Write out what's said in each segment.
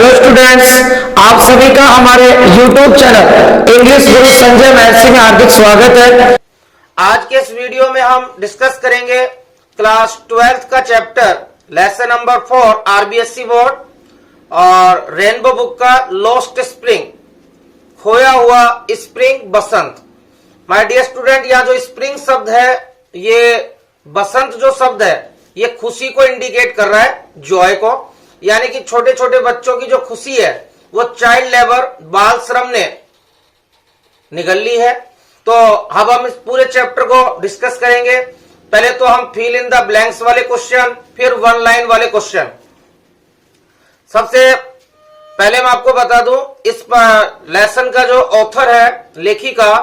Hello students, आप सभी का हमारे YouTube चैनल इंग्लिश गुरु संजय महर्षि में हार्दिक स्वागत है। आज के इस वीडियो में हम डिस्कस करेंगे क्लास 12th का chapter lesson number 4 RBSC board और रेनबो बुक का लॉस्ट स्प्रिंग, खोया हुआ स्प्रिंग बसंत। माय डियर स्टूडेंट, यहाँ जो स्प्रिंग शब्द है, ये बसंत जो शब्द है, ये खुशी को इंडिकेट कर रहा है, जॉय को, यानी कि छोटे छोटे बच्चों की जो खुशी है वो चाइल्ड लेबर, बाल श्रम ने निगल ली है। तो अब हम इस पूरे चैप्टर को डिस्कस करेंगे। पहले तो हम फिल इन द ब्लैंक्स वाले क्वेश्चन, फिर वन लाइन वाले क्वेश्चन। सबसे पहले मैं आपको बता दूं, इस लेसन का जो ऑथर है, लेखिका,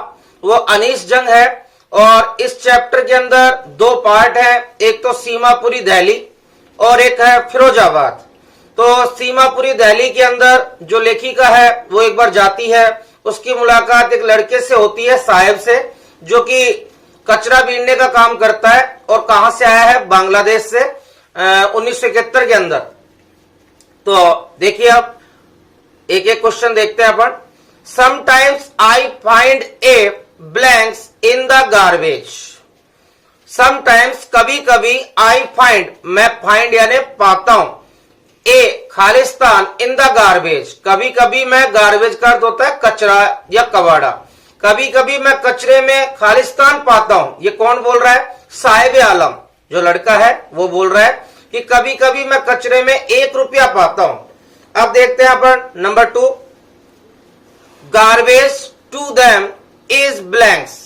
वो अनीस जंग है और इस चैप्टर के अंदर दो पार्ट है, एक तो सीमापुरी दिल्ली और एक है फिरोजाबाद। तो सीमापुरी दिल्ली के अंदर जो लेखिका है वो एक बार जाती है, उसकी मुलाकात एक लड़के से होती है, साहेब से, जो कि कचरा बीनने का काम करता है और कहां से आया है, बांग्लादेश से, 1971 के अंदर। तो देखिए, अब एक एक क्वेश्चन देखते हैं अपन। Sometimes I find a blanks in the garbage. Sometimes कभी कभी, आई फाइंड मैं फाइंड यानी पाता हूं, ए खालिस्तान, इन द गार्बेज कभी कभी मैं, गार्बेज का अर्थ होता है कचरा या कबाड़ा, कभी कभी मैं कचरे में खालिस्तान पाता हूं। ये कौन बोल रहा है? साहिब आलम, जो लड़का है वो बोल रहा है कि कभी कभी मैं कचरे में 1 रुपया पाता हूं। अब देखते हैं अपन number 2, garbage to them is blanks.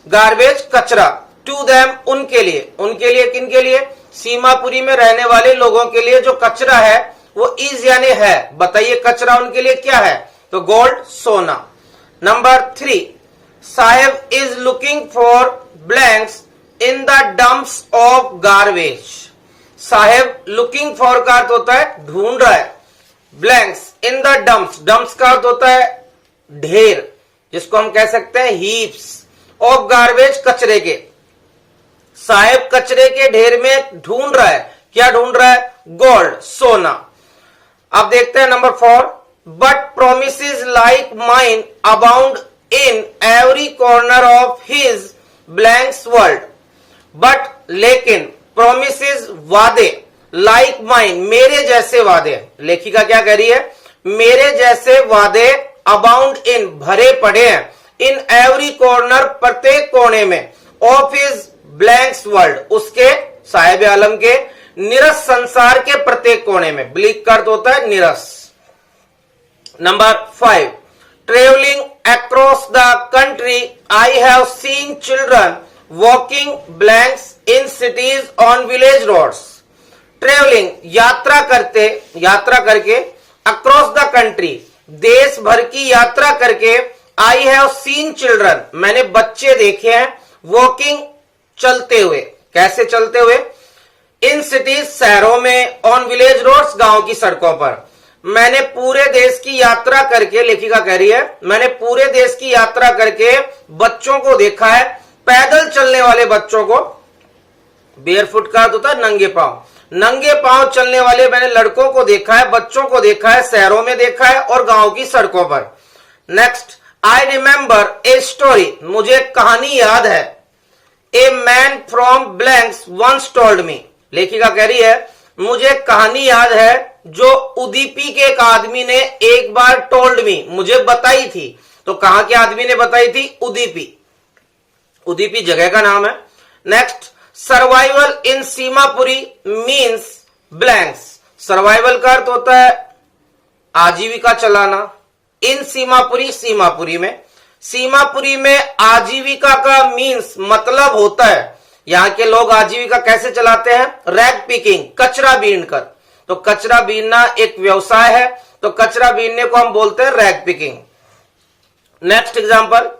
Garbage कचरा, टू देम उनके लिए, उनके लिए किन के लिए? सीमापुरी में रहने वाले लोगों के लिए जो कचरा है वो इज यानी है। बताइए कचरा उनके लिए क्या है? तो गोल्ड, सोना। Number 3, Saheb is looking for blanks in the dumps of garbage. Saheb looking for का अर्थ होता है ढूंढ रहा है, blanks in the dumps, dumps का अर्थ होता है ढेर, जिसको हम कह सकते हैं हीप्स, ऑफ गार्बेज कचरे के। साहेब कचरे के ढेर में ढूंढ रहा है, क्या ढूंढ रहा है? गोल्ड, सोना। अब देखते हैं number 4, but promises like mine abound in every corner of his blanks world. But लेकिन, प्रोमिसेस वादे, लाइक माइन मेरे जैसे वादे, लेखिका क्या कह रही है? मेरे जैसे वादे, अबाउंड इन भरे पड़े हैं, इन एवरी कॉर्नर प्रत्येक कोने में, ऑफ हिज ब्लैंक्स वर्ल्ड उसके, साहिब आलम के निरस संसार के प्रत्येक कोने में। ब्लिक का अर्थ होता है निरस। Number 5, travelling across the country I have seen children walking blanks in cities on village roads. Travelling यात्रा करते, यात्रा करके, अक्रॉस द कंट्री देश भर की यात्रा करके, आई हैव सीन चिल्ड्रन मैंने बच्चे देखे हैं, वॉकिंग चलते हुए, कैसे चलते हुए? इन सिटीज शहरों में, ऑन विलेज रोड्स गांव की सड़कों पर। मैंने पूरे देश की यात्रा करके, लेखिका कह रही है, मैंने पूरे देश की यात्रा करके बच्चों को देखा है, पैदल चलने वाले बच्चों को, बेयरफुट का होता है नंगे पांव, नंगे पांव चलने वाले मैंने लड़कों को देखा है, बच्चों को देखा है, शहरों में देखा है और गांव की सड़कों पर। Next, I remember a story, मुझे कहानी याद है, a man from blanks once told me. लेखिका कह रही है, मुझे कहानी याद है जो उदीपी के एक आदमी ने एक बार टोल्ड मी, मुझे बताई थी। तो कहां के आदमी ने बताई थी? उदीपी, उदीपी जगह का नाम है। नेक्स्ट, सर्वाइवल इन सीमापुरी मीन्स ब्लैंक्स। सर्वाइवल का अर्थ होता है आजीविका चलाना, इन सीमापुरी, सीमापुरी में, सीमापुरी में आजीविका का मीन्स मतलब होता है, यहां के लोग आजीविका कैसे चलाते हैं? रैग पिकिंग, कचरा बीनकर। तो कचरा बीनना एक व्यवसाय है, तो कचरा बीनने को हम बोलते हैं rag picking. Next example,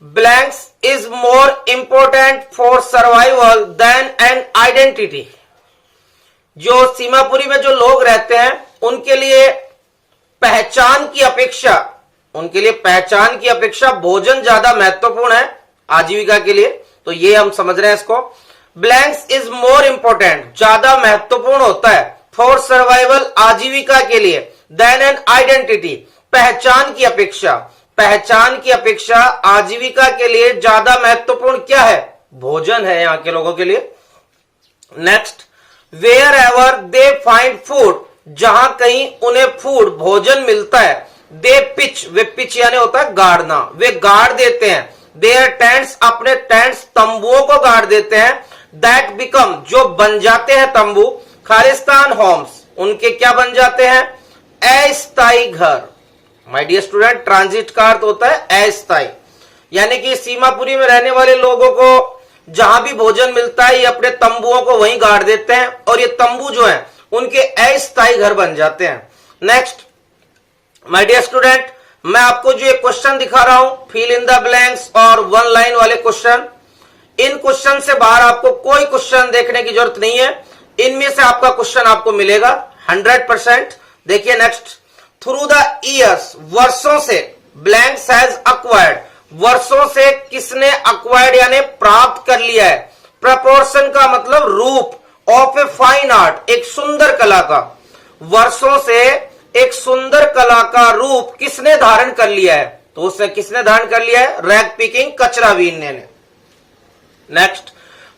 blanks is more important for survival than an identity. जो सीमापुरी में जो लोग रहते हैं उनके लिए पहचान की अपेक्षा, उनके लिए पहचान की अपेक्षा भोजन ज्यादा महत्वपूर्ण है आजीविका के लिए। तो ये हम समझ रहे हैं इसको। ब्लैंक्स इज मोर इंपोर्टेंट, ज्यादा महत्वपूर्ण होता है फॉर सर्वाइवल आजीविका के लिए, देन एन आइडेंटिटी पहचान की अपेक्षा, पहचान की अपेक्षा आजीविका के लिए ज्यादा महत्वपूर्ण क्या है? भोजन है यहां के लोगों के लिए। Next, wherever they find food, जहां कहीं उन्हें फूड भोजन मिलता है, दे पिच, वे पिच यानी होता है गाड़ना, वे गाड़ देते हैं, देयर टेंट्स, अपने टेंट्स तंबुओं को गाड़ देते हैं, दैट बिकम, जो बन जाते हैं तंबू, खालिस्तान होम्स, उनके क्या बन जाते हैं? अस्थायी घर। माय डियर स्टूडेंट, ट्रांजिट का अर्थ होता है अस्थायी, यानी कि सीमापुरी में रहने वाले लोगों को जहां भी भोजन मिलता है ये अपने तंबुओं को वहीं गाड़ देते हैं और ये तंबू जो है उनके अस्थायी घर बन जाते हैं। नेक्स्ट माय डियर स्टूडेंट, मैं आपको जो एक क्वेश्चन दिखा रहा हूं, फिल इन द ब्लैंक्स और वन लाइन वाले क्वेश्चन, इन क्वेश्चन से बाहर आपको कोई क्वेश्चन देखने की जरूरत नहीं है, इनमें से आपका क्वेश्चन आपको मिलेगा 100%। देखिए नेक्स्ट, थ्रू द ईयर्स, वर्षों से, ब्लैंक्स हैज अक्वायर्ड, वर्षों से किसने अक्वायर्ड यानी प्राप्त कर लिया है, प्रपोर्शन का मतलब रूप, ऑफ ए फाइन आर्ट, एक सुंदर कला का, वर्षों से एक सुंदर कला का रूप किसने धारण कर लिया है? तो उसने किसने धारण कर लिया है? रैग पिकिंग, कचरा बीनने ने। नेक्स्ट,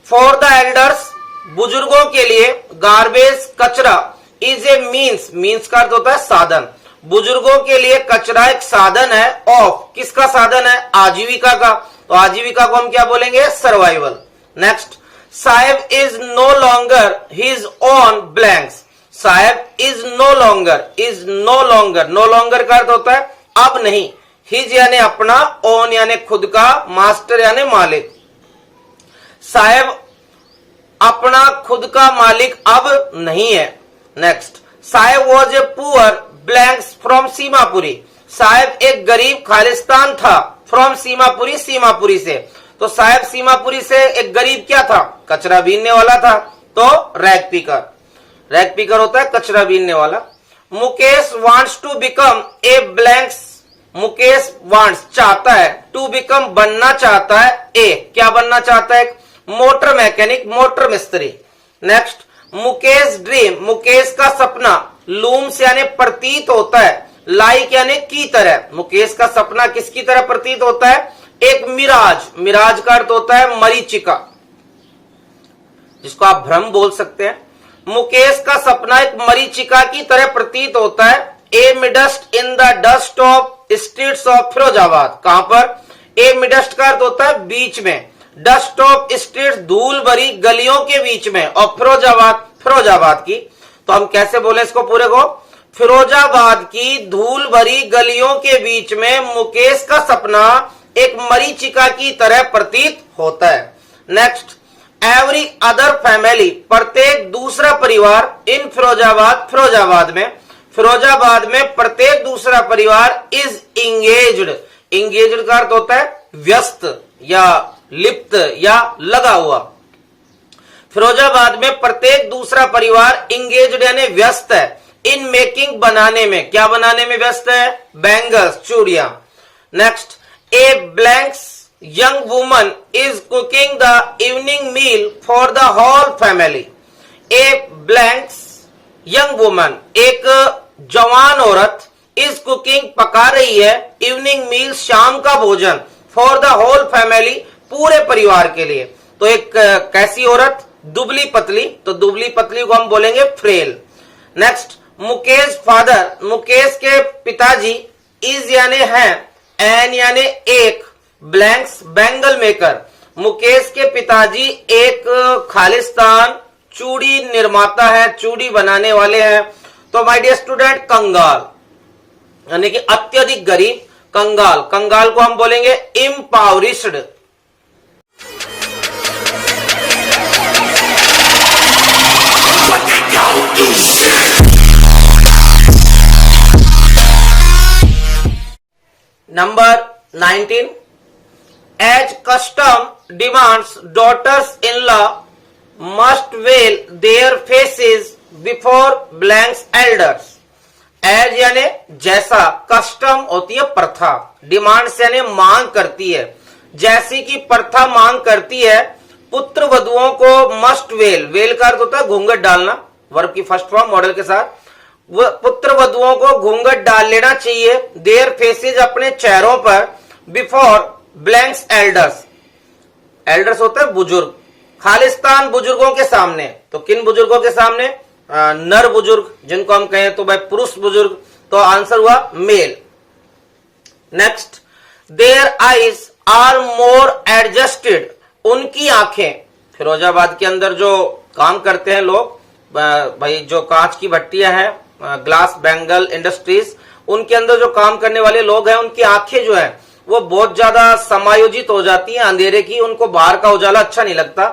फॉर द एल्डर्स, बुजुर्गों के लिए, गार्बेज कचरा इज ए मीन्स, मीन्स का अर्थ होता है साधन, बुजुर्गों के लिए कचरा एक साधन है, ऑफ, किसका साधन है? आजीविका का, तो आजीविका को हम क्या बोलेंगे? Survival. Next, Saheb is no longer his own blanks, Saheb is no longer, is no longer, no longer का अर्थ होता है अब नहीं, हिज यानी अपना, ओन यानी खुद का, मास्टर यानी मालिक, साहेब अपना खुद का मालिक अब नहीं है। Next, Saheb was a poor blanks from Seemapuri, Saheb एक गरीब खालिस्तान था, फ्रॉम सीमापुरी, सीमापुरी से, तो साहेब सीमापुरी से एक गरीब क्या था? कचरा बीनने वाला था, तो रैग पिकर, रैग पिकर होता है कचरा बीनने वाला। Mukesh wants to become a blanks, Mukesh wants चाहता है, टू बिकम बनना चाहता है, ए क्या बनना चाहता है? मोटर मैकेनिक, मोटर मिस्त्री। नेक्स्ट, मुकेश ड्रीम, मुकेश का सपना, लूम्स यानी प्रतीत होता है, लाइक यानी की तरह, मुकेश का सपना किसकी तरह प्रतीत होता है? एक मिराज, मिराज का अर्थ होता है मरीचिका, जिसको आप भ्रम बोल सकते हैं। मुकेश का सपना एक मरीचिका की तरह प्रतीत होता है, amidst in the dust of streets of Firozabad, कहां पर? ए मिडस्ट का अर्थ होता है बीच में, डस्ट ऑफ स्ट्रीट्स धूल भरी गलियों के बीच में, और फिरोजाबाद, फिरोजाबाद की, तो हम कैसे बोले इसको पूरे को? फिरोजाबाद की धूल भरी गलियों के बीच में मुकेश का सपना एक मरीचिका की तरह प्रतीत होता है। नेक्स्ट, एवरी अदर फैमिली, प्रत्येक दूसरा परिवार, इन फिरोजाबाद, फिरोजाबाद में, फिरोजाबाद में प्रत्येक दूसरा परिवार इज इंगेज्ड, इंगेज्ड का अर्थ होता है व्यस्त या लिप्त या लगा हुआ, फिरोजाबाद में प्रत्येक दूसरा परिवार इंगेज्ड यानी व्यस्त है, इन मेकिंग बनाने में, क्या बनाने में व्यस्त है? बैंगल्स, चूड़ियां। Next, a blanks young woman is cooking the evening meal for the whole family, a blanks young woman, एक जवान औरत, इज कुकिंग पका रही है, इवनिंग मील शाम का भोजन, फॉर द होल फैमिली पूरे परिवार के लिए, तो एक कैसी औरत? दुबली पतली, तो दुबली पतली को हम बोलेंगे frail. Next, Mukesh father, Mukesh के पिताजी, इज यानी है, एन यानी एक, ब्लैंक्स बैंगल मेकर, मुकेश के पिताजी एक खालिस्तान चूड़ी निर्माता है, चूड़ी बनाने वाले हैं, तो माय डियर स्टूडेंट कंगाल यानी कि अत्यधिक गरीब, कंगाल, कंगाल को हम बोलेंगे इम्पावरिश्ड। Number 19, as custom demands, daughters-in-law must veil their faces before blanks elders. As यानी जैसा, कस्टम होती है प्रथा, डिमांड्स यानी मांग करती है, जैसी की प्रथा मांग करती है, पुत्र वधुओं को मस्ट वेल, वेल का अर्थ होता है घूंघट डालना, वर्ब की फर्स्ट फॉर्म मॉडल के साथ। वो पुत्र वधुओं को घूंघट डाल लेना चाहिए, देयर फेसेज अपने चेहरों पर, बिफोर ब्लैंक्स एल्डर्स, एल्डर्स होता है बुजुर्ग, खालिस्तान बुजुर्गों के सामने। तो किन बुजुर्गों के सामने? नर बुजुर्ग, जिनको हम कहें तो भाई पुरुष बुजुर्ग, तो आंसर हुआ male. Next, their eyes are more adjusted, उनकी आंखें। फिरोजाबाद के अंदर जो काम करते हैं लोग, भाई जो कांच की भट्टियां हैं, ग्लास बेंगल इंडस्ट्रीज, उनके अंदर जो काम करने वाले लोग हैं, उनकी आंखें जो है वो बहुत ज्यादा समायोजित हो जाती हैं अंधेरे की, उनको बाहर का उजाला अच्छा नहीं लगता।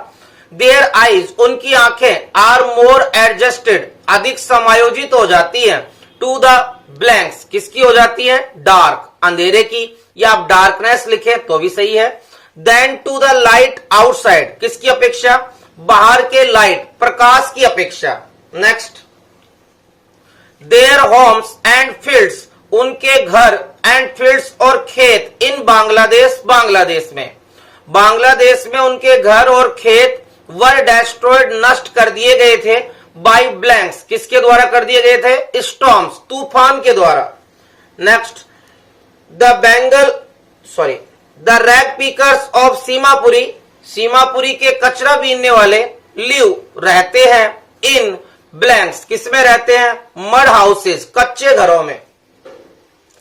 देयर आईज, उनकी आंखें, आर मोर एडजस्टेड, अधिक समायोजित हो जाती हैं, टू द ब्लैंक्स, किसकी हो जाती है? डार्क, अंधेरे की, या आप डार्कनेस लिखे तो भी सही है। Than to the light outside, किसकी अपेक्षा? बाहर के लाइट, प्रकाश की अपेक्षा। Next, their homes and fields, उनके घर, एंड फील्ड्स और खेत, इन बांग्लादेश, बांग्लादेश में, बांग्लादेश में उनके घर और खेत वर डेस्ट्रॉयड, नष्ट कर दिए गए थे, बाय ब्लैंक्स, किसके द्वारा कर दिए गए थे? स्टॉर्म्स, तूफान के द्वारा। Next, the rag pickers of Seemapuri, Seemapuri के कचरा बीनने वाले, लिव, रहते हैं, इन ब्लैंक्स, किसमें रहते हैं? मड हाउसेस, कच्चे घरों में।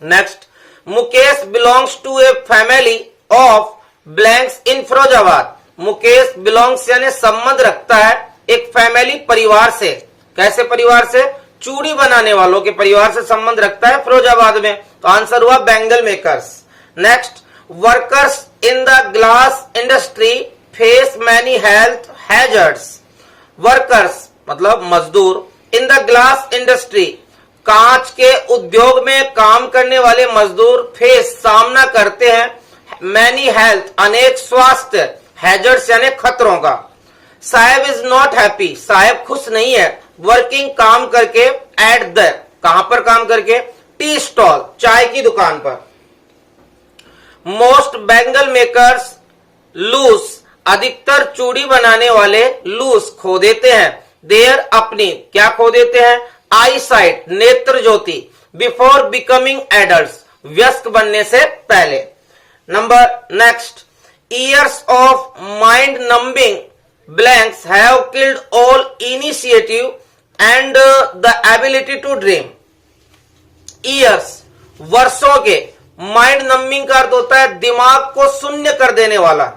Next, Mukesh belongs to a family of blanks in Firozabad, Mukesh belongs यानी संबंध रखता है एक फैमिली, परिवार से। कैसे परिवार से? चूड़ी बनाने वालों के परिवार से संबंध रखता है फिरोजाबाद में, तो आंसर हुआ Bengal makers. Next, workers in the glass industry face many health hazards, workers मतलब मजदूर, इन द ग्लास इंडस्ट्री, कांच के उद्योग में काम करने वाले मजदूर, फेस, सामना करते हैं, मैनी हेल्थ, अनेक स्वास्थ्य, हैजर्ड्स यानी खतरों का। साहेब इज नॉट हैप्पी, साहेब खुश नहीं है, वर्किंग, काम करके, एट द, कहां पर काम करके? टी स्टॉल, चाय की दुकान पर। मोस्ट बेंगल मेकर्स लूज, अधिकतर चूड़ी बनाने वाले लूज, खो देते हैं, देयर, अपनी, क्या खो देते हैं? आई साइट, नेत्र ज्योति, बिफोर बिकमिंग एडल्ट्स, वयस्क बनने से पहले। Number next, years of mind numbing blanks have killed all initiative and the ability to dream. Years, वर्षों के, माइंड नंबिंग का अर्थ होता है दिमाग को शून्य कर देने वाला,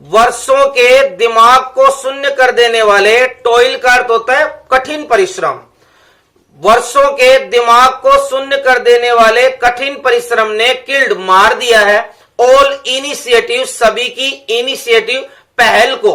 वर्षों के दिमाग को शून्य कर देने वाले, टॉयल का अर्थ होता है कठिन परिश्रम, वर्षों के दिमाग को शून्य कर देने वाले कठिन परिश्रम ने किल्ड, मार दिया है, ऑल इनिशिएटिव, सभी की इनिशिएटिव, पहल को,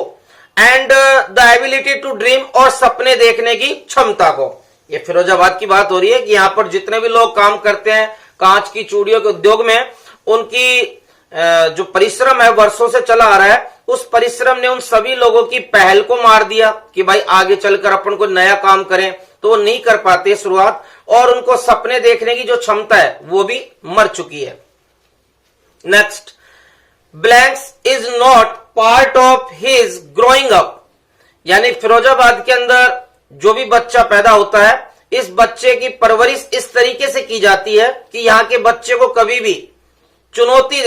and the ability to dream, और सपने देखने की क्षमता को। ये फिरोजाबाद की बात हो रही है कि यहां पर जितने भी लोग काम करते हैं कांच की चूड़ियों के उद्योग में, उनकी जो परिश्रम है वर्षों से चला आ रहा है, उस परिश्रम ने उन सभी लोगों की पहल को मार दिया कि भाई आगे चलकर अपन को नया काम करें, तो वो नहीं कर पाते शुरुआत, और उनको सपने देखने की जो क्षमता है वो भी मर चुकी है। Next, blanks is not part of his growing up, यानी फिरोजाबाद के अंदर जो भी बच्चा पैदा होता है, इस बच्चे की परवरिश इस तरीके से की जाती है कि यहाँ के बच्चे को कभी भी चुनौती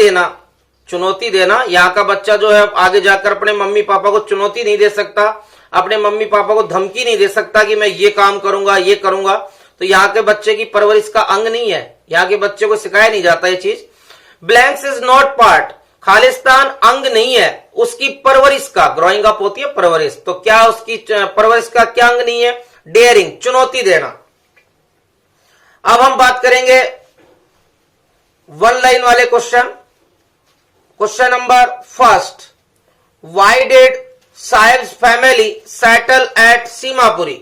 देना, यहाँ का बच्चा जो है आगे जाकर अपने मम्मी पापा को चुनौती नहीं दे सकता, अपने मम्मी पापा को धमकी नहीं दे सकता कि मैं ये काम करूंगा, ये करूंगा, तो यहाँ के बच्चे की परवरिश का अंग नहीं है, यहाँ के बच्चे को सिखाया नहीं जाता ये चीज। Blanks is not part, Khalistan अंग नहीं है उसकी परवरिश का, ग्रोइंग अप होती है परवरिश, तो क्या उसकी परवरिश का क्या अंग नहीं है? डेयरिंग, चुनौती देना। अब हम बात करेंगे वन लाइन वाले question. Question number first, why did Saheb's family settle at Seemapuri?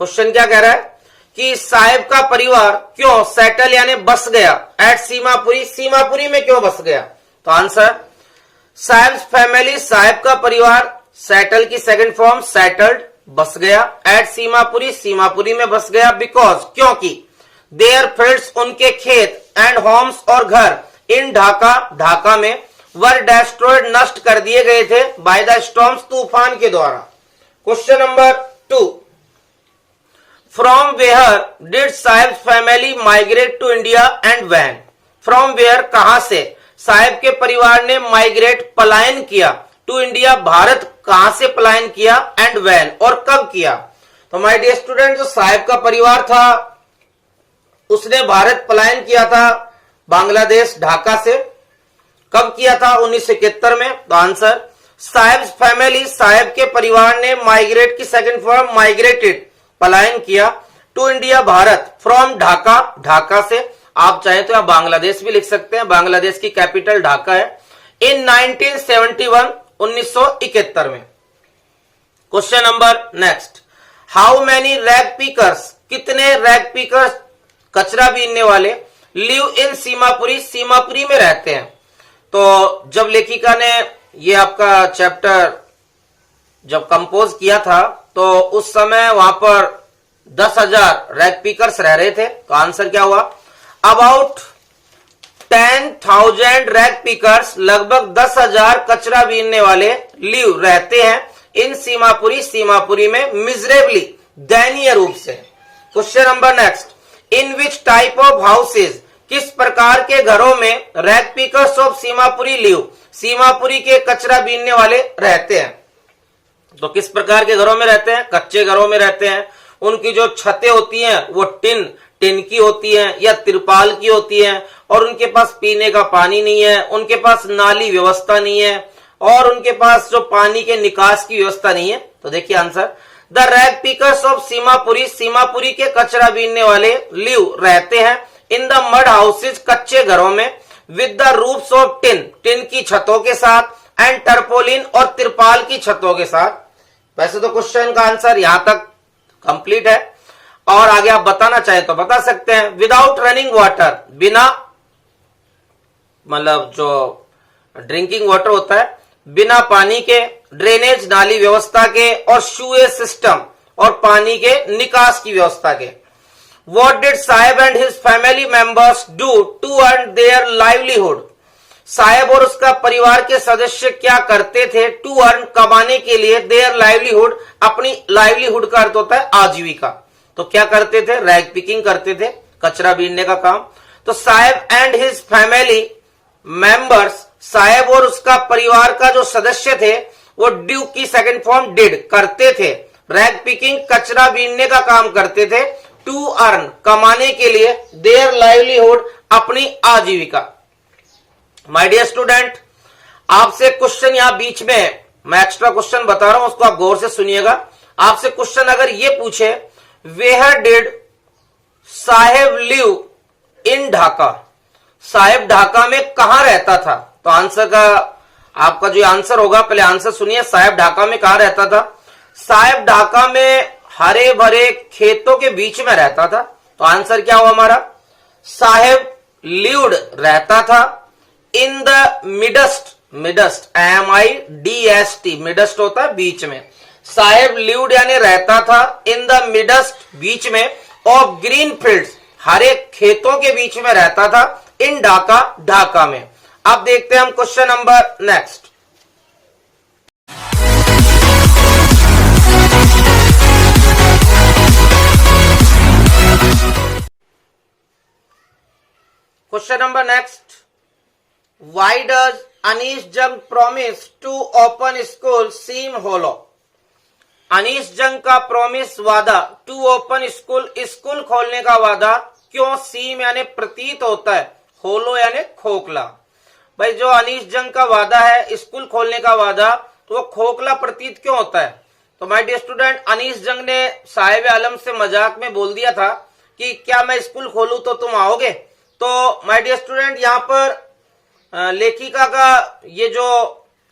Question क्या कह रहा है कि साहेब का परिवार क्यों सेटल यानी बस गया, एट सीमापुरी, सीमापुरी में क्यों बस गया? तो आंसर, साहेब्स फैमिली, साहेब का परिवार, सेटल की सेकंड फॉर्म सेटल्ड, बस गया, एट सीमापुरी, सीमापुरी में बस गया, बिकॉज, क्योंकि, देयर फील्ड्स, उनके खेत, एंड होम्स और घर, इन ढाका, ढाका में, वर डेस्ट्रॉयड, नष्ट कर दिए गए थे, बाय द स्टॉर्म्स, तूफान के द्वारा। Question number 2, from where did Saheb family migrate to India and when? From where कहां से साहेब के परिवार ने माइग्रेट पलायन किया, टू इंडिया भारत कहां से पलायन किया, एंड व्हेन और कब किया? तो माय डियर स्टूडेंट, जो साहेब का परिवार था उसने भारत पलायन किया था बांग्लादेश ढाका से। कब किया था? 1971 में। तो आंसर साहेब फैमिली, साहेब के परिवार ने माइग्रेट की सेकंड फॉर्म माइग्रेटेड पलायन किया to India Bharat from Dhaka, Dhaka से। आप चाहे तो आप बांग्लादेश भी लिख सकते हैं, बांग्लादेश की कैपिटल ढाका है। इन 1971 1971 में। Question number next, how many rag pickers, कितने रैग पिकर्स कचरा बीनने वाले लिव इन सीमापुरी, सीमापुरी में रहते हैं? तो जब लेखिका ने ये आपका चैप्टर जब कंपोज किया था तो उस समय वहां पर 10,000 रैग पिकर्स रह रहे थे। तो आंसर क्या हुआ? अबाउट 10,000 रैग पिकर्स, लगभग 10,000 कचरा बीनने वाले लिव रहते हैं इन सीमापुरी, सीमापुरी में मिजरेबली, दयनीय रूप से। Question number next, in which type of houses, किस प्रकार के घरों में rag pickers of Seemapuri live, Seemapuri के कचरा बीनने वाले रहते हैं? तो किस प्रकार के घरों में रहते हैं? कच्चे घरों में रहते हैं। उनकी जो छतें होती हैं वो टिन की होती हैं या तिरपाल की होती हैं, और उनके पास पीने का पानी नहीं है, उनके पास नाली व्यवस्था नहीं है, और उनके पास जो पानी के निकास की व्यवस्था नहीं है। तो देखिए answer, the rag pickers of Seemapuri, Seemapuri के कचरा बीनने वाले लिव रहते हैं इन द मड हाउसेज, कच्चे घरों में, with the roofs of tin की छतों के साथ, एंड टर्पोलिन और तिरपाल की छतों के साथ। वैसे तो क्वेश्चन का आंसर यहां तक कंप्लीट है, और आगे आप बताना चाहे तो बता सकते हैं। विदाउट रनिंग वाटर, बिना, मतलब जो ड्रिंकिंग वाटर होता है, बिना पानी के, ड्रेनेज नाली व्यवस्था के, और शूएज सिस्टम और पानी के निकास की व्यवस्था के। What did Saheb and his family members do to earn their livelihood? Saheb और उसका परिवार के सदस्य क्या करते थे टू अर्न, कमाने के लिए, देयर लाइवलीहुड, अपनी लाइवलीहुड का अर्थ होता है आजीविका। तो क्या करते थे? रैग पिकिंग करते थे, कचरा बीनने का काम। तो साहेब एंड हिज फैमिली मेंबर्स, साहेब और उसका परिवार का जो सदस्य थे वो ड्यू की सेकंड फॉर्म डिड, करते थे रैग पिकिंग, कचरा बीनने का काम करते थे, टू अर्न, कमाने के लिए, देयर लाइवलीहुड, अपनी आजीविका। माय डियर स्टूडेंट, आपसे क्वेश्चन यहां बीच में मैं एक्स्ट्रा क्वेश्चन बता रहा हूं, उसको आप गौर से सुनिएगा। आपसे क्वेश्चन अगर ये पूछे, where did Saheb live in Dhaka, Saheb Dhaka में कहां रहता था? तो आंसर का आपका जो आंसर होगा, पहले आंसर सुनिए, साहेब ढाका में कहां रहता था? साहेब ढाका में हरे भरे खेतों के बीच में रहता था। तो आंसर क्या हुआ हमारा? साहेब लिव्ड, रहता था, in the midst, midst MIDST, midst होता है बीच में। साहेब लिव्ड यानी रहता था, इन द मिडस्ट, बीच में, ऑफ ग्रीन फील्ड्स, हरे खेतों के बीच में रहता था, इन ढाका, ढाका में। अब देखते हैं हम question number next. Question number next, why does Anish जंग प्रॉमिस टू ओपन स्कूल सीम होलो? अनीश जंग का प्रॉमिस, वादा, टू ओपन स्कूल, स्कूल खोलने का वादा, क्यों सीम यानी प्रतीत होता है, होलो यानी खोखला? भाई जो अनीश जंग का वादा है, स्कूल खोलने का वादा, तो वो खोखला प्रतीत क्यों होता है? तो माय डियर स्टूडेंट, अनीश जंग ने साहिब आलम से मजाक में बोल दिया था कि क्या मैं स्कूल खोलूं तो तुम आओगे? तो माय डियर स्टूडेंट, यहाँ पर लेखिका का ये जो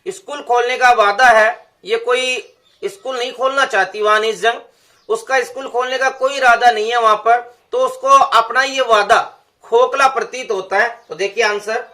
स्कूल खोलने का वादा है, ये कोई स्कूल नहीं खोलना चाहती वहां अनीश जंग, उसका स्कूल खोलने का कोई इरादा नहीं है वहां पर, तो उसको अपना ये वादा खोखला प्रतीत होता है। तो देखिए आंसर,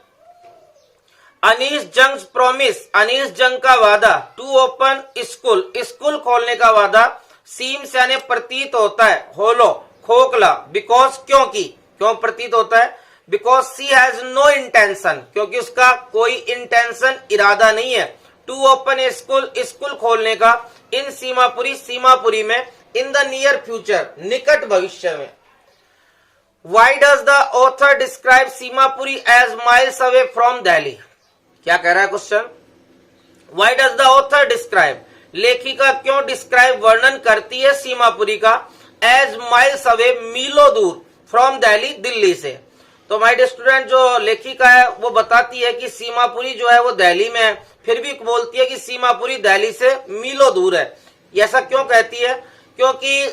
अनीश जंग प्रॉमिस, अनीश जंग का वादा, टू ओपन स्कूल, स्कूल खोलने का वादा, सीम्स यानी प्रतीत होता है, होलो खोखला, बिकॉज क्योंकि, क्यों प्रतीत होता है? Because she has no intention, क्योंकि उसका कोई इंटेंशन, इरादा नहीं है, टू ओपन स्कूल, स्कूल खोलने का, इन सीमापुरी, सीमापुरी में, इन द नियर फ्यूचर, निकट भविष्य में। Why does the author describe Seemapuri as miles away from Delhi? क्या कह रहा है question? Why does the author describe, लेखिका क्यों डिस्क्राइब वर्णन करती है सीमापुरी का एज माइल्स अवे, मीलों दूर, फ्रॉम दिल्ली, दिल्ली से। तो माय डियर स्टूडेंट, जो लेखिका है वो बताती है कि सीमापुरी जो है वो दिल्ली में है, फिर भी बोलती है कि सीमापुरी दिल्ली से मीलों दूर है। ऐसा क्यों कहती है? क्योंकि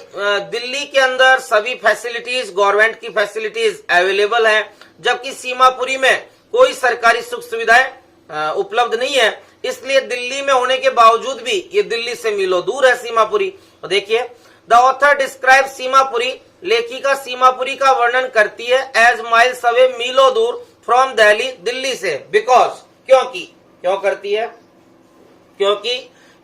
दिल्ली के अंदर सभी फैसिलिटीज, गवर्नमेंट की फैसिलिटीज अवेलेबल हैं, जबकि सीमापुरी में कोई सरकारी सुख सुविधाएं उपलब्ध नहीं है। इसलिए दिल्ली में होने के बावजूद भी ये दिल्ली से मीलों दूर है सीमापुरी। तो देखिए, द ऑथर डिस्क्राइब सीमापुरी, लेखिका सीमापुरी का वर्णन करती है एज माइल्स अवे, मीलों दूर, फ्रॉम दिल्ली, दिल्ली से। बिकॉज, क्योंकि, क्यों करती है? क्योंकि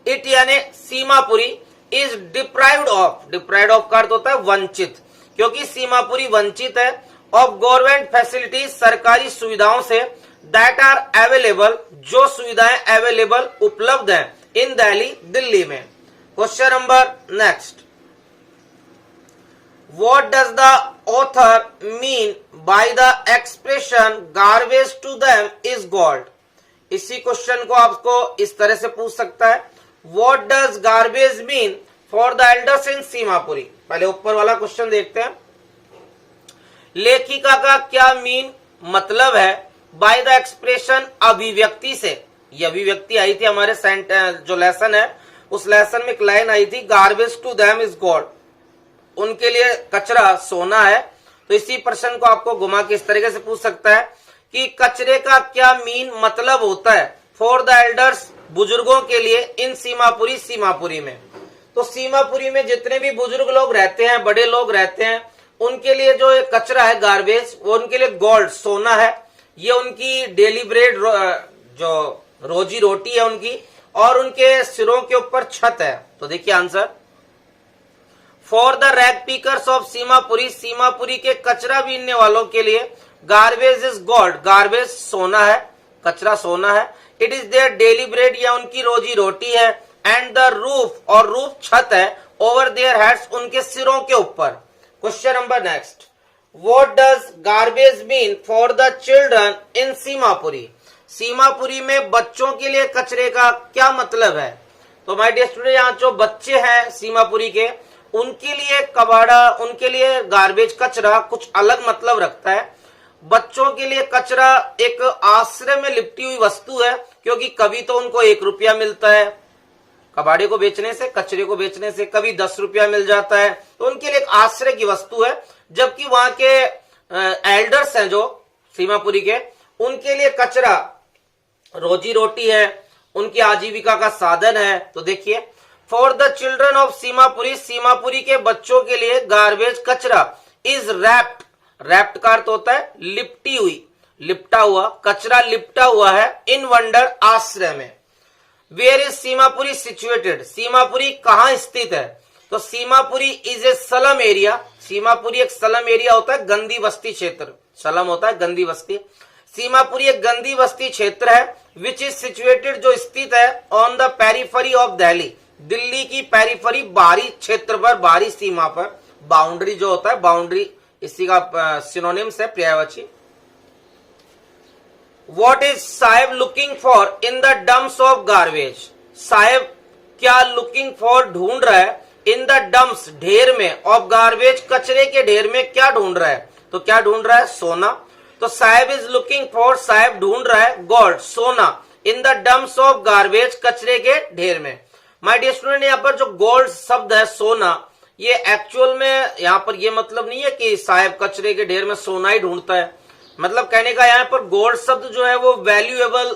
इट यानी Seemapuri is deprived of, deprived of का अर्थ होता है वंचित, क्योंकि सीमापुरी वंचित है ऑफ गवर्नमेंट फैसिलिटीज, सरकारी सुविधाओं से, दैट आर अवेलेबल, जो सुविधाएं अवेलेबल उपलब्ध हैं इन दिल्ली, दिल्ली में। Question number next, what does the author mean by the expression garbage to them is gold? इसी क्वेश्चन को आपको इस तरह से पूछ सकता है, what does garbage mean for the elders in Seemapuri? पहले ऊपर वाला क्वेश्चन देखते हैं। लेखिका का क्या मीन, मतलब है, बाय द एक्सप्रेशन, अभिव्यक्ति से। ये अभिव्यक्ति आई थी हमारे जो लेसन है उस लेसन में एक लाइन आई थी, garbage to them is god, उनके लिए कचरा सोना है। तो इसी प्रश्न को आपको घुमा के इस तरीके से पूछ सकता है कि कचरे का क्या मीन, मतलब होता है फॉर द एल्डर्स, बुजुर्गों के लिए, इन सीमापुरी, सीमापुरी में। तो सीमापुरी में जितने भी बुजुर्ग लोग रहते हैं, बड़े लोग रहते हैं, उनके लिए जो कचरा है गार्बेज, वो उनके लिए गोल्ड, सोना है। ये उनकी डेली ब्रेड, जो रोजी रोटी है उनकी, और उनके सिरों के ऊपर छत है। तो देखिए answer, for the rag pickers of Seemapuri, Seemapuri के कचरा बीनने वालों के लिए, गार्बेज इज गोल्ड, गार्बेज सोना है, कचरा सोना है। It is their daily bread, या उनकी रोजी रोटी है। एंड द रूफ, और रूफ छत है, ओवर देयर हेड्स, उनके सिरों के ऊपर। Question number next, what does garbage mean for the children in Seemapuri? Seemapuri में बच्चों के लिए कचरे का क्या मतलब है? तो माय डियर स्टूडेंट, यहाँ जो बच्चे हैं सीमापुरी के, उनके लिए कबाड़ा, उनके लिए गार्बेज, कचरा कुछ अलग मतलब रखता है। बच्चों के लिए कचरा एक आश्रय में लिपटी हुई वस्तु है, क्योंकि कभी तो उनको 1 रुपया मिलता है कबाड़े को बेचने से, कचरे को बेचने से, कभी 10 रुपया मिल जाता है। तो उनके लिए एक आश्रय की वस्तु है। जबकि वहां के एल्डर्स हैं जो सीमापुरी के, उनके लिए कचरा रोजी रोटी है, उनकी आजीविका का साधन है। तो देखिए, for the children of Seemapuri, Seemapuri के बच्चों के लिए गार्बेज, कचरा, इज रैप्ड, रैप्ड का अर्थ होता है लिपटी हुई, लिपटा हुआ, कचरा लिपटा हुआ है, इन वंडर, आश्रय में। Where is Seemapuri situated? Seemapuri कहां स्थित है? तो Seemapuri is a slum area, Seemapuri एक स्लम एरिया होता है, गंदी बस्ती क्षेत्र, स्लम होता है गंदी बस्ती। सीमापुरी एक गंदी बस्ती क्षेत्र है, विच इज सिचुएटेड, जो स्थित है, on the periphery of Delhi, Delhi की पेरिफेरी, बाहरी क्षेत्र पर, बाहरी सीमा पर। बाउंड्री जो होता है, बाउंड्री इसी का सिनोनिम्स है, पर्यायवाची। What is Saheb looking for in the dumps of garbage? Saheb क्या लुकिंग फॉर, ढूंढ रहा है, इन द डम्प्स, ढेर में, ऑफ गार्बेज, कचरे के ढेर में क्या ढूंढ रहा है? तो क्या ढूंढ रहा है? सोना। तो साहेब इज लुकिंग फॉर, साहेब ढूंढ रहा है, गोल्ड, सोना, इन द डम्प्स ऑफ गार्बेज, कचरे के ढेर में। माय डियर स्टूडेंट, यहाँ पर जो गोल्ड शब्द है, सोना, ये एक्चुअल में यहाँ पर ये मतलब नहीं है कि साहेब कचरे के ढेर में सोना ही ढूंढता है। मतलब कहने का यहाँ पर गोल्ड शब्द जो है वो वैल्यूएबल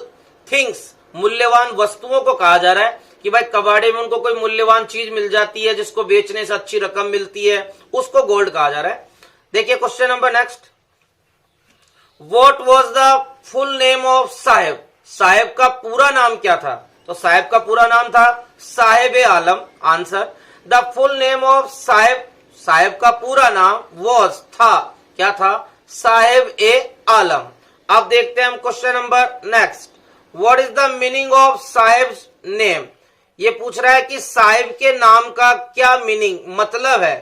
थिंग्स, मूल्यवान वस्तुओं को कहा जा रहा है कि भाई कबाड़े में उनको कोई मूल्यवान चीज मिल जाती है जिसको बेचने से अच्छी रकम मिलती है, उसको गोल्ड कहा जा रहा है। देखिए question number next, what was the full name of Saheb? Saheb का पूरा नाम क्या था? तो साहेब का पूरा नाम था Saheb e Alam. Answer, the full name of Saheb, Saheb का पूरा नाम वाज, था, क्या था? साहेब ए आलम। अब देखते हैं हम question number next, what is the meaning of Saheb name? ये पूछ रहा है कि साहिब के नाम का क्या मीनिंग मतलब है।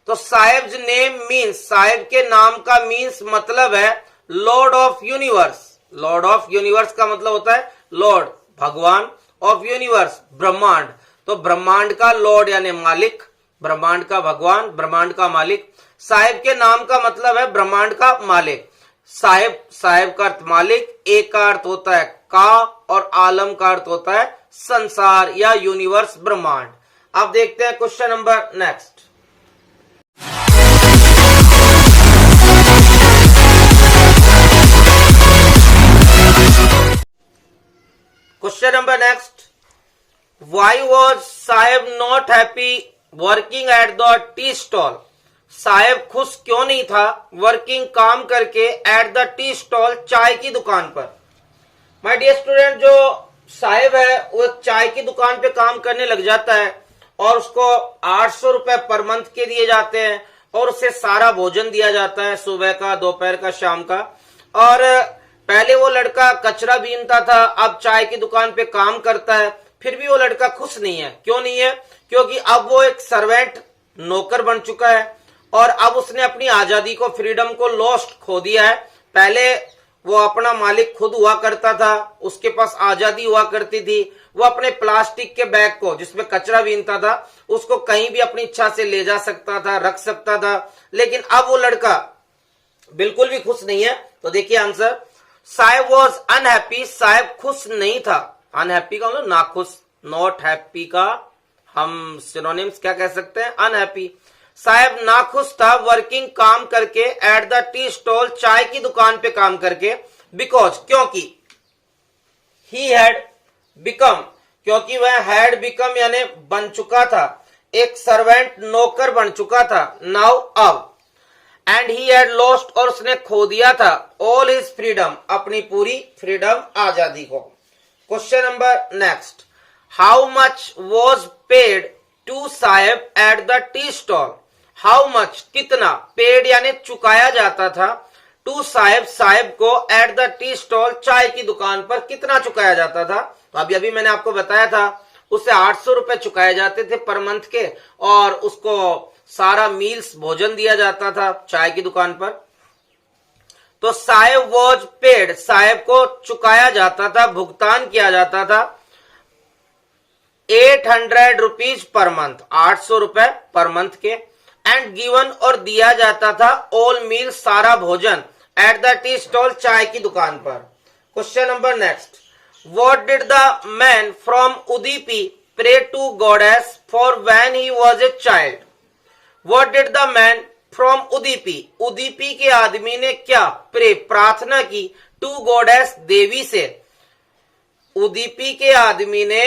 तो साहिब्स नेम मीन्स, साहिब के नाम का मीन्स मतलब है Lord of universe. Lord of universe का मतलब होता है लॉर्ड, भगवान, ऑफ यूनिवर्स ब्रह्मांड। तो ब्रह्मांड का लॉर्ड यानी मालिक, ब्रह्मांड का भगवान, ब्रह्मांड का मालिक। साहिब के नाम का मतलब है ब्रह्मांड का मालिक। साहिब, साहिब का अर्थ मालिक, एक का अर्थ होता है का, और आलम का अर्थ होता है संसार या यूनिवर्स, ब्रह्मांड। अब देखते हैं question number next. Question number next. Why was Sahib not happy working at the tea stall? साहेब खुश क्यों नहीं था वर्किंग काम करके एट द टी स्टॉल, चाय की दुकान पर। माय डियर स्टूडेंट, जो साहेब है वो चाय की दुकान पे काम करने लग जाता है और उसको 800 रुपए पर मंथ के दिए जाते हैं और उसे सारा भोजन दिया जाता है, सुबह का, दोपहर का, शाम का। और पहले वो लड़का कचरा बीनता था, अब चाय की दुकान पे काम करता है, फिर भी वो लड़का खुश नहीं है। क्यों नहीं है? क्योंकि अब वो एक सर्वेंट, नौकर बन चुका है और अब उसने अपनी आजादी को, फ्रीडम को लॉस्ट, खो दिया है। पहले वो अपना मालिक खुद हुआ करता था, उसके पास आजादी हुआ करती थी, वो अपने प्लास्टिक के बैग को जिसमें कचरा बीनता था उसको कहीं भी अपनी इच्छा से ले जा सकता था, रख सकता था। लेकिन अब वो लड़का बिल्कुल भी खुश नहीं है। तो देखिए आंसर, साहेब वॉज अनहैप्पी, साहेब खुश नहीं था। अनहैप्पी का मतलब नाखुश, नॉट हैप्पी का हम सिनोनिम्स क्या कह सकते हैं? अनहैप्पी। साहेब नाखुश था वर्किंग, काम करके, एट द टी स्टॉल, चाय की दुकान पे काम करके, बिकॉज, क्योंकि, ही हैड बिकम, क्योंकि वह हैड बिकम यानी बन चुका था, एक सर्वेंट, नौकर बन चुका था, नाउ अब, एंड ही हैड लॉस्ट, और उसने खो दिया था, ऑल हिज फ्रीडम, अपनी पूरी फ्रीडम, आजादी को। Question number next, how much was paid to Saheb at the tea stall? How much, कितना, पेड यानी चुकाया जाता था, टू साहेब, साहेब को, एट द टी स्टॉल, चाय की दुकान पर कितना चुकाया जाता था? तो अभी मैंने आपको बताया था उसे 800 रुपए चुकाए जाते थे पर मंथ के, और उसको सारा मील्स, भोजन दिया जाता था चाय की दुकान पर। तो साहेब वॉज पेड, साहेब को चुकाया जाता था, भुगतान किया जाता था 800 रुपीज पर मंथ, 800 रुपए पर मंथ के, एंड गिवन, और दिया जाता था, ऑल मील, सारा भोजन, एट द टी स्टॉल, चाय की दुकान पर। Question number next, what did the man from Udupi pray to goddess for when he was a child? What did the man from Udupi, Udupi के आदमी ने क्या, प्रे, प्रार्थना की, टू गॉडेस, देवी से। उदीपी के आदमी ने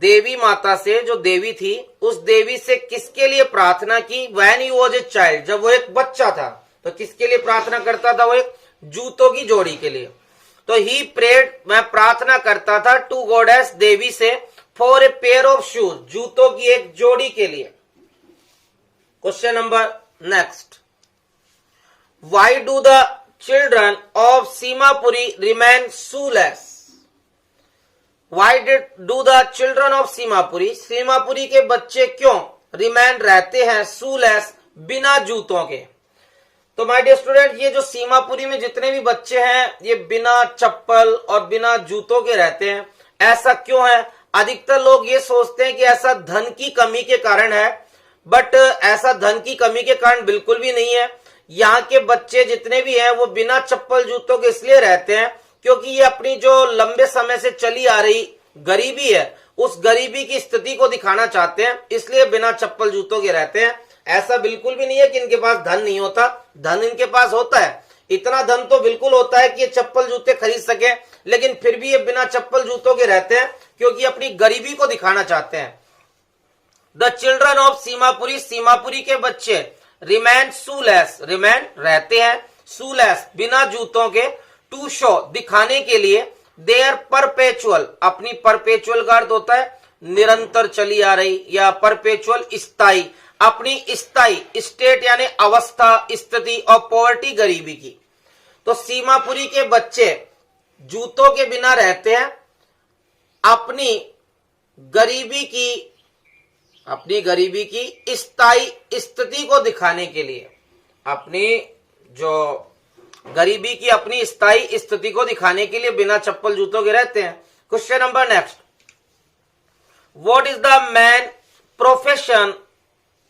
देवी माता से, जो देवी थी, उस देवी से किसके लिए प्रार्थना की? When he was a child, जब वो एक बच्चा था। तो किसके लिए प्रार्थना करता था? वो एक जूतों की जोड़ी के लिए। तो ही प्रेड, मैं प्रार्थना करता था, टू गॉडेस, देवी से, for a pair of shoes, जूतों की एक जोड़ी के लिए। Question number next, why do the children of Seemapuri remain shoelace? Why do the children of Seemapuri, Seemapuri के बच्चे क्यों रिमेन, रहते हैं, शूलेस, बिना जूतों के? तो माय डियर स्टूडेंट, ये जो सीमापुरी में जितने भी बच्चे हैं ये बिना चप्पल और बिना जूतों के रहते हैं। ऐसा क्यों है? अधिकतर लोग ये सोचते हैं कि ऐसा धन की कमी के कारण है, बट ऐसा धन की कमी के कारण बिल्कुल भी नहीं है। यहाँ के बच्चे जितने भी हैं वो बिना चप्पल जूतों के इसलिए रहते हैं क्योंकि ये अपनी जो लंबे समय से चली आ रही गरीबी है, उस गरीबी की स्थिति को दिखाना चाहते हैं, इसलिए बिना चप्पल जूतों के रहते हैं। ऐसा बिल्कुल भी नहीं है कि इनके पास धन नहीं होता, धन इनके पास होता है। इतना धन तो बिल्कुल होता है कि ये चप्पल जूते खरीद सके, लेकिन फिर भी ये बिना चप्पल जूतों के रहते हैं क्योंकि अपनी गरीबी को दिखाना चाहते हैं। The children of Seemapuri, Seemapuri के बच्चे, रिमेन शूलेस, रिमेन रहते हैं, शूलेस बिना जूतों के, टू शो दिखाने के लिए, देयर परपेचुअल, अपनी परपेचुअल का अर्थ होता है निरंतर चली आ रही, या परपेचुअल स्थाई, अपनी स्थाई स्टेट यानी अवस्था, स्थिति, और पॉवर्टी, गरीबी की। तो सीमापुरी के बच्चे जूतों के बिना रहते हैं, अपनी अपनी गरीबी की स्थायी स्थिति को दिखाने के लिए, अपनी जो गरीबी की अपनी स्थायी स्थिति को दिखाने के लिए बिना चप्पल जूतों के रहते हैं। Question number next, what is the man profession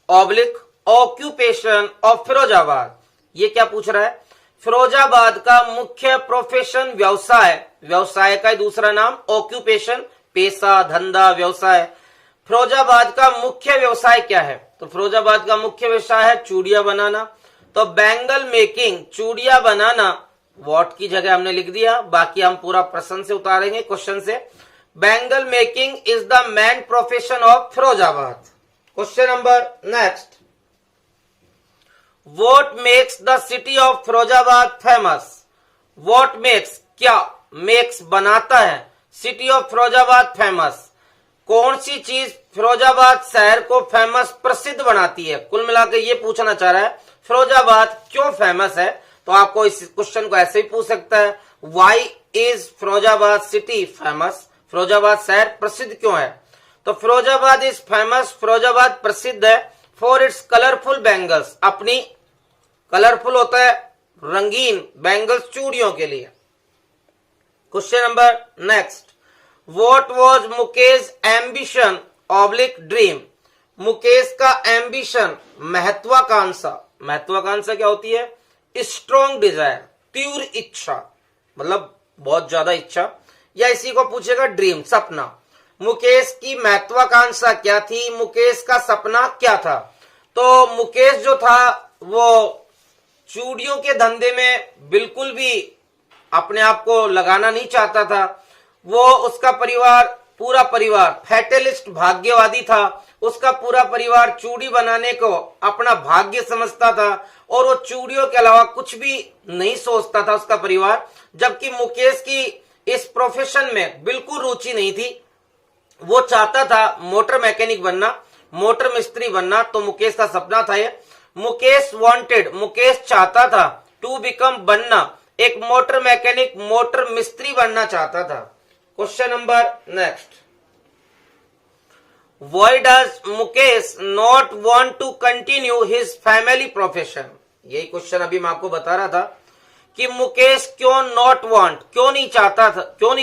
oblique occupation of Firozabad. ये क्या पूछ रहा है? फिरोजाबाद का मुख्य प्रोफेशन व्यवसाय का दूसरा नाम ऑक्यूपेशन, पेशा, धंधा, व्यवसाय। फिरोजाबाद का मुख्य व्यवसाय क्या है? तो फिरोजाबाद का मुख्य व्यवसाय है चूड़ियां बनाना। तो बैंगल मेकिंग, चूड़ियां बनाना, व्हाट की जगह हमने लिख दिया, बाकी हम पूरा प्रश्न से उतारेंगे, क्वेश्चन से। Bangle making is the main profession of Firozabad. Question number next, what makes the city of Firozabad famous. What makes, क्या, मेक्स बनाता है, सिटी ऑफ फिरोजाबाद फेमस। कौन सी चीज फिरोजाबाद शहर को फेमस, प्रसिद्ध बनाती है? कुल मिलाकर ये पूछना चाह रहा है फिरोजाबाद क्यों फेमस है। तो आपको इस क्वेश्चन को ऐसे ही पूछ सकता है, why is Firozabad city famous. Firozabad शहर प्रसिद्ध क्यों है? तो फिरोजाबाद इज फेमस, फिरोजाबाद प्रसिद्ध है फॉर इट्स कलरफुल बैंगल्स, अपनी कलरफुल होता है रंगीन बैंगल्स, चूड़ियों के लिए। Question number next, what was Mukesh ambition oblique dream. Mukesh का एम्बिशन, महत्वाकांक्षा, महत्वाकांक्षा क्या होती है? स्ट्रॉन्ग डिजायर, तीव्र इच्छा, मतलब बहुत ज्यादा इच्छा, या इसी को पूछेगा ड्रीम, सपना। मुकेश की महत्वाकांक्षा क्या थी, मुकेश का सपना क्या था? तो मुकेश जो था वो चूड़ियों के धंधे में बिल्कुल भी अपने आप को लगाना नहीं चाहता था। वो, उसका परिवार, पूरा परिवार फैटलिस्ट, भाग्यवादी था। उसका पूरा परिवार चूड़ी बनाने को अपना भाग्य समझता था और वो चूड़ियों के अलावा कुछ भी नहीं सोचता था उसका परिवार। जबकि मुकेश की इस प्रोफेशन में बिल्कुल रुचि नहीं थी। वो चाहता था मोटर मैकेनिक बनना, मोटर मिस्त्री बनना, तो मुकेश का सपना था ये। मुकेश वांटेड, मुकेश चाहता था टू बिकम, बनना, एक मोटर मैकेनिक, मोटर मिस्त्री बनना चाहता था। Question number next, why does Mukesh not want to continue his family profession. यही क्वेश्चन अभी मैं आपको बता रहा था कि मुकेश क्यों नॉट वांट, क्यों नहीं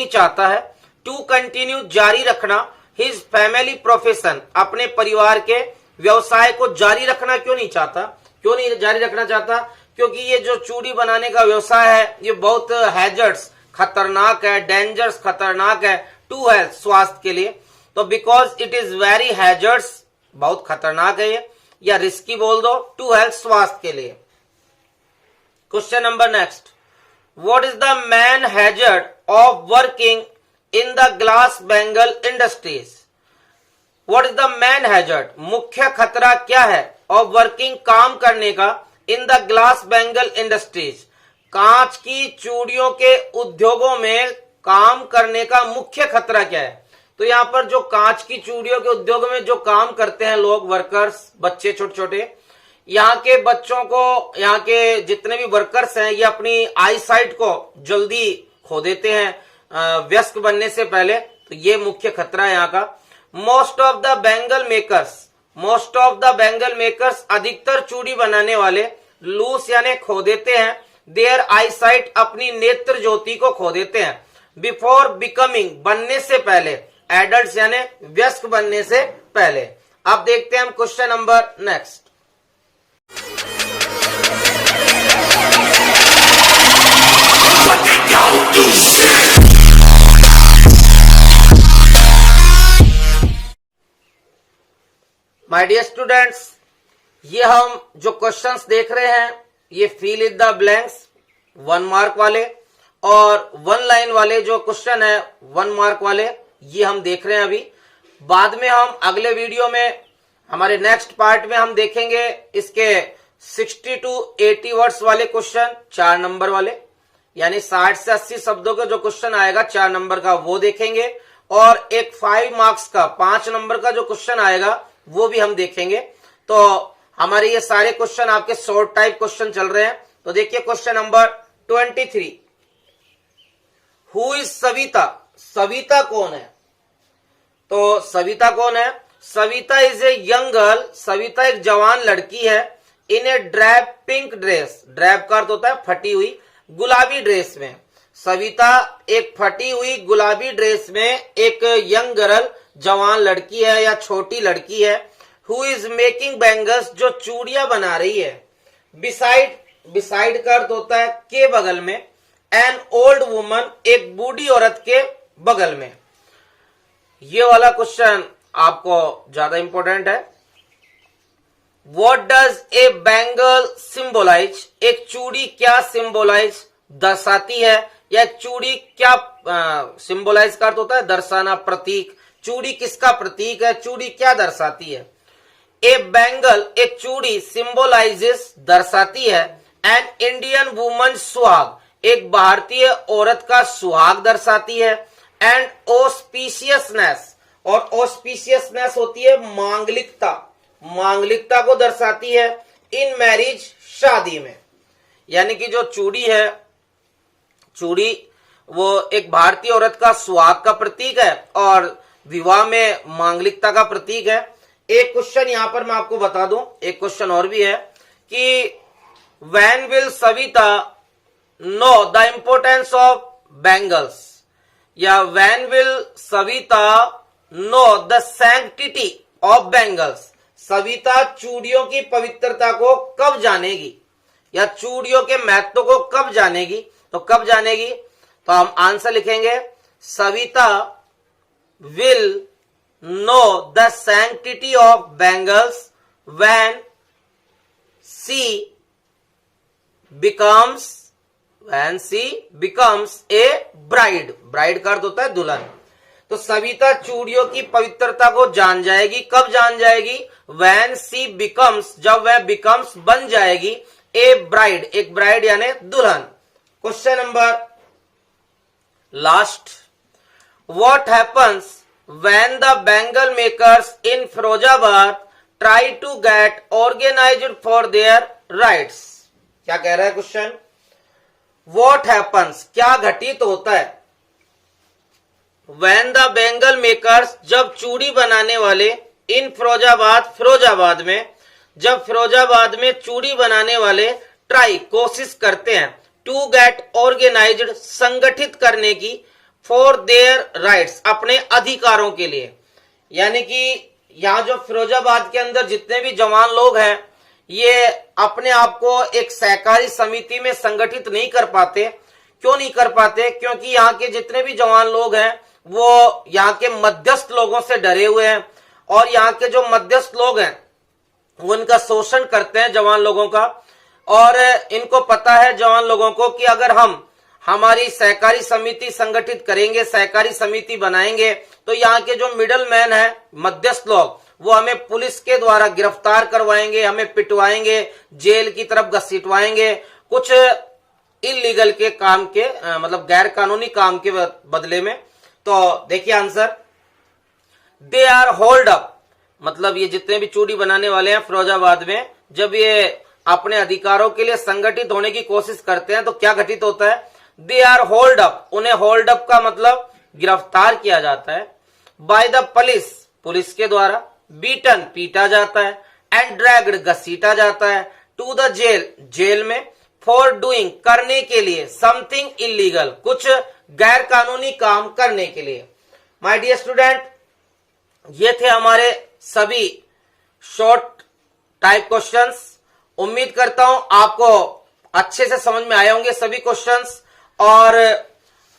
चाहता है टू कंटिन्यू, जारी रखना, हिज फैमिली प्रोफेशन, अपने परिवार के व्यवसाय को जारी रखना क्यों नहीं चाहता? क्यों नहीं जारी रखना चाहता? क्योंकि ये जो चूड़ी बनाने का व्यवसाय है ये बहुत हैजर्ड्स, खतरनाक है, डेंजर्स, खतरनाक है टू हेल्थ, स्वास्थ्य के लिए। तो because it is very hazards, बहुत खतरनाक है ये, या रिस्की बोल दो, टू हेल्थ, स्वास्थ्य के लिए। Question number next, what is the main hazard of working in the glass bangle industries. What is the main hazard, मुख्य खतरा क्या है, ऑफ वर्किंग, काम करने का, in the glass bangle industries, कांच की चूड़ियों के उद्योगों में काम करने का मुख्य खतरा क्या है? तो यहाँ पर जो कांच की चूड़ियों के उद्योग में जो काम करते हैं लोग, वर्कर्स, बच्चे छोटे छोटे, यहाँ के बच्चों को, यहाँ के जितने भी वर्कर्स हैं, ये अपनी आई साइट को जल्दी खो देते हैं वयस्क बनने से पहले। तो ये मुख्य खतरा है यहाँ का। Most of the bangle makers, most of the bangle makers, अधिकतर चूड़ी बनाने वाले, लूज यानी खो देते हैं, देयर आई साइट, अपनी नेत्र ज्योति को खो देते हैं, बिफोर बिकमिंग, बनने से पहले, एडल्ट यानी वयस्क बनने से पहले। अब देखते हैं हम question number next. My dear students, ये हम जो क्वेश्चंस देख रहे हैं ये fill in the blanks 1 mark वाले, और 1 लाइन वाले जो क्वेश्चन है 1 मार्क वाले, ये हम देख रहे हैं अभी। बाद में हम अगले वीडियो में, हमारे नेक्स्ट पार्ट में हम देखेंगे इसके 60 to 80 वर्ड्स वाले क्वेश्चन, 4 नंबर वाले, यानी 60 से 80 शब्दों का जो क्वेश्चन आएगा 4 नंबर का, वो देखेंगे। और एक 5 मार्क्स का 5 नंबर का जो क्वेश्चन आएगा वो भी हम देखेंगे। तो हमारे ये सारे क्वेश्चन आपके शॉर्ट टाइप क्वेश्चन चल रहे हैं। तो देखिए question number 23, who is Savita, Savita कौन है? तो सविता कौन है? Savita is a young girl, Savita एक जवान लड़की है। इन ए ड्रैप पिंक ड्रेस, ड्रैप का अर्थ होता है फटी हुई, गुलाबी ड्रेस में। सविता एक फटी हुई गुलाबी ड्रेस में एक यंग गर्ल जवान लड़की है या छोटी लड़की है। हु इज मेकिंग बैंगल्स, जो चूड़ियां बना रही है। बिसाइड, बिसाइड का अर्थ होता है के बगल में। एन ओल्ड वुमन, एक बूढ़ी औरत के बगल में। ये वाला क्वेश्चन आपको ज्यादा इंपॉर्टेंट है। What does a bangle symbolize? एक चूड़ी क्या सिंबोलाइज दर्शाती है, या चूड़ी क्या सिंबोलाइज का अर्थ होता है दर्शाना, प्रतीक। चूड़ी किसका प्रतीक है, चूड़ी क्या दर्शाती है। ए बैंगल, एक चूड़ी, सिंबोलाइजेस दर्शाती है एन इंडियन वुमन सुहाग, एक भारतीय औरत का सुहाग दर्शाती है। एंड ऑस्पिशियसनेस, और ऑस्पिशियसनेस होती है मांगलिकता, मांगलिकता को दर्शाती है। इन मैरिज, शादी में। यानी कि जो चूड़ी है, चूड़ी वो एक भारतीय औरत का सुहाग का प्रतीक है और विवाह में मांगलिकता का प्रतीक है। एक क्वेश्चन यहां पर मैं आपको बता दूं, एक क्वेश्चन और भी है कि when will Savita know the importance of bangles, या when will Savita know the sanctity of bangles, Savita चूड़ियों की पवित्रता को कब जानेगी, या चूड़ियों के महत्व को कब जानेगी। तो कब जानेगी, तो हम आंसर लिखेंगे Savita will know the sanctity of bangles when she becomes a bride. Bride का अर्थ होता है दुल्हन। तो सविता चूड़ियों की पवित्रता को जान जाएगी, कब जान जाएगी, व्हेन सी बिकम्स, जब वह बिकम्स बन जाएगी, ए ब्राइड, एक ब्राइड यानी दुल्हन। Question number last, what happens when the bangle makers in Firozabad try to get organised for their rights. क्या कह रहा है क्वेश्चन, व्हाट हैपन्स, क्या घटित होता है, When the बैंगल मेकर्स, जब चूड़ी बनाने वाले, इन फिरोजाबाद, फिरोजाबाद में, जब फिरोजाबाद में चूड़ी बनाने वाले ट्राई, कोशिश करते हैं, टू गेट ऑर्गेनाइज्ड, संगठित करने की, फॉर देयर राइट्स, अपने अधिकारों के लिए। यानी कि यहाँ जो फिरोजाबाद के अंदर जितने भी जवान लोग हैं, ये अपने आप को एक सहकारी समिति में संगठित नहीं कर पाते। क्यों नहीं कर पाते, क्योंकि यहाँ के जितने भी जवान लोग हैं वो यहाँ के मध्यस्थ लोगों से डरे हुए हैं, और यहाँ के जो मध्यस्थ लोग हैं वो इनका शोषण करते हैं जवान लोगों का। और इनको पता है जवान लोगों को कि अगर हम हमारी सहकारी समिति संगठित करेंगे, सहकारी समिति बनाएंगे, तो यहाँ के जो मिडल मैन है, मध्यस्थ लोग, वो हमें पुलिस के द्वारा गिरफ्तार करवाएंगे, हमें पिटवाएंगे, जेल की तरफ घसीटवाएंगे, कुछ इलीगल के काम के मतलब गैर कानूनी काम के बदले में। तो देखिए answer, they are hauled up, मतलब ये जितने भी चूड़ी बनाने वाले हैं फिरोजाबाद में, जब ये अपने अधिकारों के लिए संगठित होने की कोशिश करते हैं तो क्या घटित होता है, दे आर होल्ड अप, उन्हें होल्ड अप का मतलब गिरफ्तार किया जाता है। बाय द पुलिस, पुलिस के द्वारा। बीटन, पीटा जाता है। एंड ड्रैग्ड, घसीटा जाता है। टू द जेल, जेल में। फॉर डूइंग, करने के लिए। समथिंग इलीगल, कुछ गैर कानूनी काम करने के लिए। माय डियर स्टूडेंट, ये थे हमारे सभी शॉर्ट टाइप क्वेश्चंस। उम्मीद करता हूं आपको अच्छे से समझ में आए होंगे सभी क्वेश्चंस, और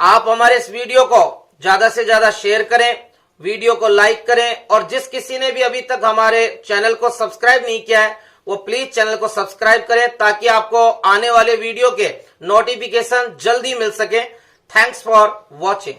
आप हमारे इस वीडियो को ज्यादा से ज्यादा शेयर करें, वीडियो को लाइक करें, और जिस किसी ने भी अभी तक हमारे चैनल को सब्सक्राइब नहीं किया है वो प्लीज चैनल को सब्सक्राइब करें, ताकि आपको आने वाले वीडियो के नोटिफिकेशन जल्दी मिल सके। Thanks for watching.